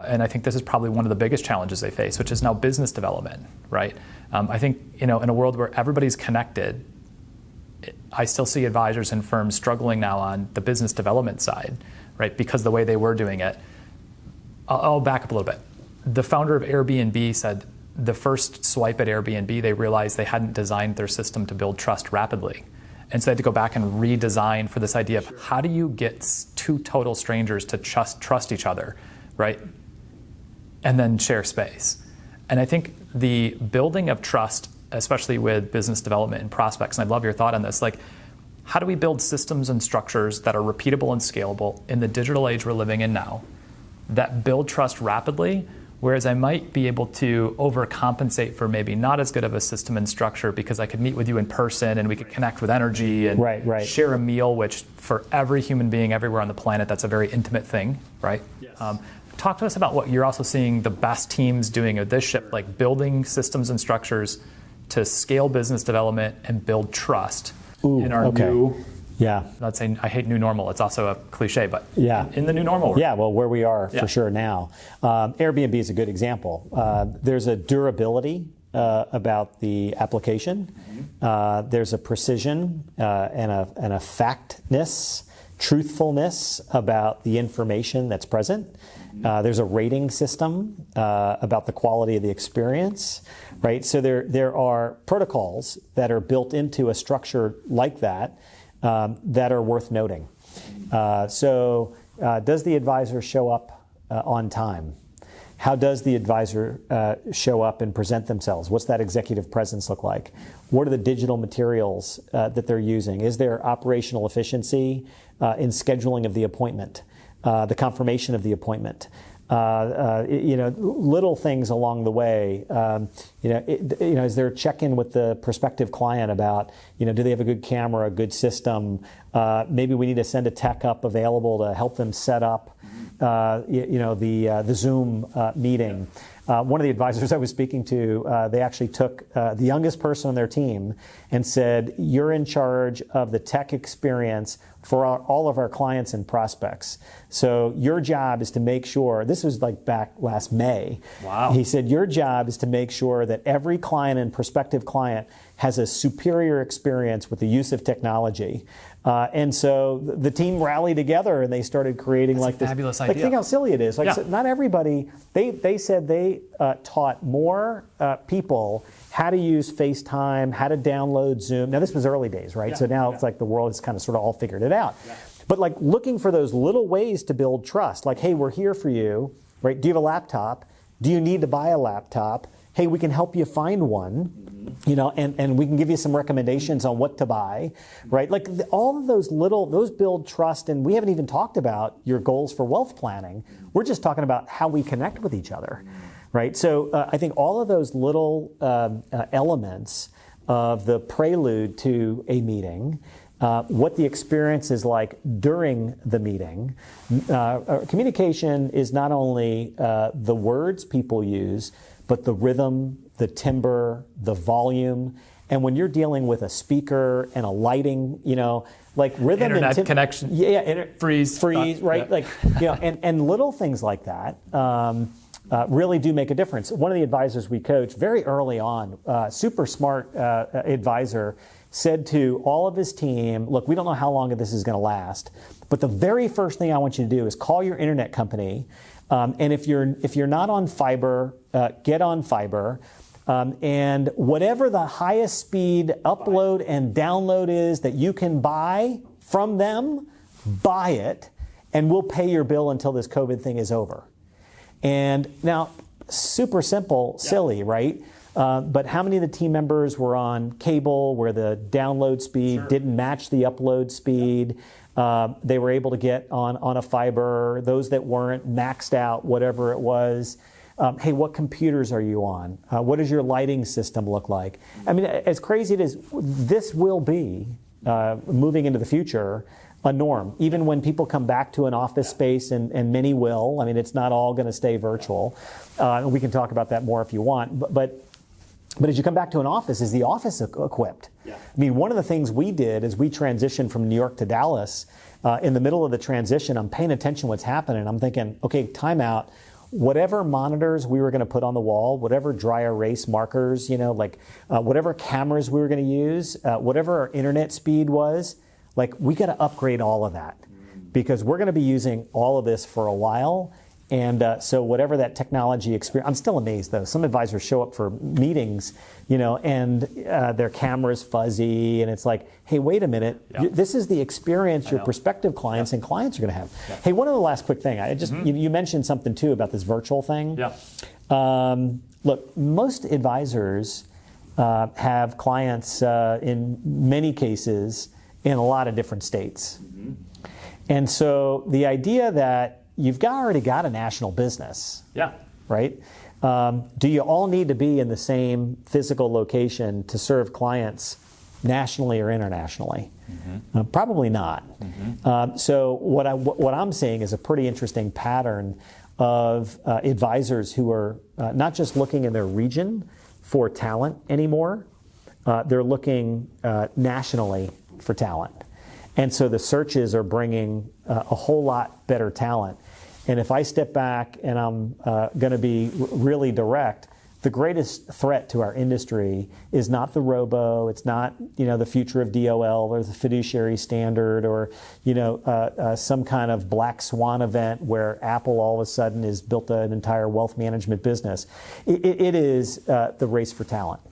And I think this is probably one of the biggest challenges they face, which is now business development, right? I think, in a world where everybody's connected, I still see advisors and firms struggling now on the business development side, right? Because the way they were doing it. I'll back up a little bit. The founder of Airbnb said the first swipe at Airbnb, they realized they hadn't designed their system to build trust rapidly. And so they had to go back and redesign for this idea of how do you get two total strangers to trust each other, right? And then share space. And I think the building of trust, especially with business development and prospects, and I'd love your thought on this, like, how do we build systems and structures that are repeatable and scalable in the digital age we're living in now, that build trust rapidly, whereas I might be able to overcompensate for maybe not as good of a system and structure because I could meet with you in person and we could connect with energy and share a meal, which for every human being everywhere on the planet, that's a very intimate thing, right? Yes. Talk to us about what you're also seeing the best teams doing at this shift, like building systems and structures to scale business development and build trust in our new, not saying I hate new normal, it's also a cliche, but in the new normal world. Yeah, well, where we are for sure now. Airbnb is a good example. There's a durability about the application. There's a precision and a factness, truthfulness about the information that's present. There's a rating system about the quality of the experience, right? So there are protocols that are built into a structure like that that are worth noting. So does the advisor show up on time? How does the advisor show up and present themselves? What's that executive presence look like? What are the digital materials that they're using? Is there operational efficiency in scheduling of the appointment, the confirmation of the appointment? Little things along the way. Is there a check-in with the prospective client about, do they have a good camera, a good system? Maybe we need to send a tech up available to help them set up, the Zoom meeting. One of the advisors I was speaking to, they actually took the youngest person on their team and said, you're in charge of the tech experience for all of our clients and prospects. So your job is to make sure, this was like back last May. Wow. He said, your job is to make sure that every client and prospective client has a superior experience with the use of technology. And so the team rallied together and they started creating That's this fabulous idea. Like, think how silly it is. Like, so not everybody, they said they taught more people how to use FaceTime, how to download Zoom. Now, this was early days, right? So now it's like the world has kind of sort of all figured it out. But like looking for those little ways to build trust, like, hey, we're here for you, right? Do you have a laptop? Do you need to buy a laptop? Hey, we can help you find one. And we can give you some recommendations on what to buy, right? Like all of those build trust, and we haven't even talked about your goals for wealth planning. We're just talking about how we connect with each other, right? So I think all of those little elements of the prelude to a meeting, what the experience is like during the meeting. Communication is not only the words people use, but the rhythm, the timbre, the volume. And when you're dealing with a speaker and a lighting, like rhythm internet and connection, freeze, right? Like, and little things like that really do make a difference. One of the advisors we coached very early on, super smart advisor, said to all of his team, look, we don't know how long this is going to last, but the very first thing I want you to do is call your internet company. And if you're not on fiber, get on fiber. And whatever the highest speed upload and download is that you can buy from them, buy it, and we'll pay your bill until this COVID thing is over. And now, super simple, silly, right? But how many of the team members were on cable where the download speed didn't match the upload speed? They were able to get on a fiber. Those that weren't maxed out, whatever it was. Hey, what computers are you on? What does your lighting system look like? I mean, as crazy as it is, this will be, moving into the future, a norm. Even when people come back to an office space, and many will. I mean, it's not all going to stay virtual. We can talk about that more if you want. But as you come back to an office, is the office equipped? I mean, one of the things we did is we transitioned from New York to Dallas. In the middle of the transition, I'm paying attention to what's happening. I'm thinking, okay, time out. whatever monitors we were going to put on the wall, whatever dry erase markers, whatever cameras we were going to use, whatever our internet speed was, we got to upgrade all of that because we're going to be using all of this for a while. And so whatever that technology experience, I'm still amazed though. Some advisors show up for meetings, and their camera's fuzzy, and it's like, hey, wait a minute, this is the experience your prospective clients and clients are going to have. Yeah. Hey, one of the last quick thing, you mentioned something too about this virtual thing. Yeah. Look, most advisors have clients in many cases in a lot of different states, and so the idea that you've already got a national business. Yeah. Right? Do you all need to be in the same physical location to serve clients nationally or internationally? Probably not. So what I'm seeing is a pretty interesting pattern of advisors who are not just looking in their region for talent anymore, they're looking nationally for talent. And so the searches are bringing a whole lot better talent. And if I step back and I'm going to be really direct, the greatest threat to our industry is not the robo, it's not the future of DOL or the fiduciary standard or some kind of black swan event where Apple all of a sudden has built an entire wealth management business. It is the race for talent.